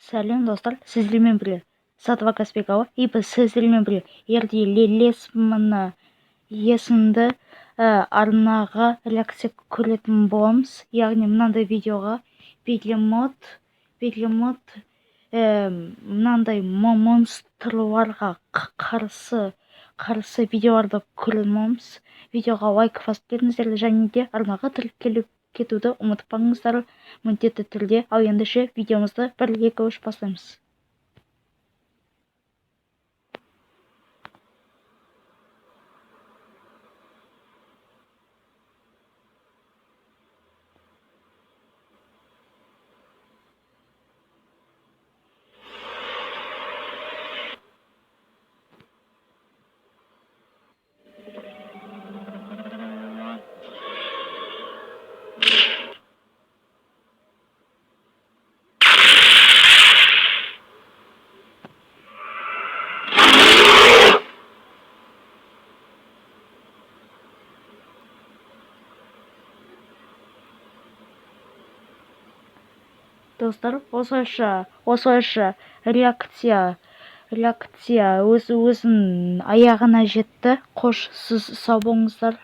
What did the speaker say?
Сәлем достар, сіздермен бірге Сатва Каспекова и біз сіздермен бірге ерде лесмана есімді арнаға реакция көретін боламыз. Яғни мынандай видеоға бегемот мынандай монстрларға қарсы видеоларды көретін боламыз. Видеоға лайк басып беріңіздер және де арнаға тіркеліп кетуді ұмытпаңыздар міндетті түрде. Ал ендеше видеомызды 1, 2, 3 бастаймыз. Достар, осылайша реакция өзінің аяғына жетті. Қош, сіз сау болыңыздар.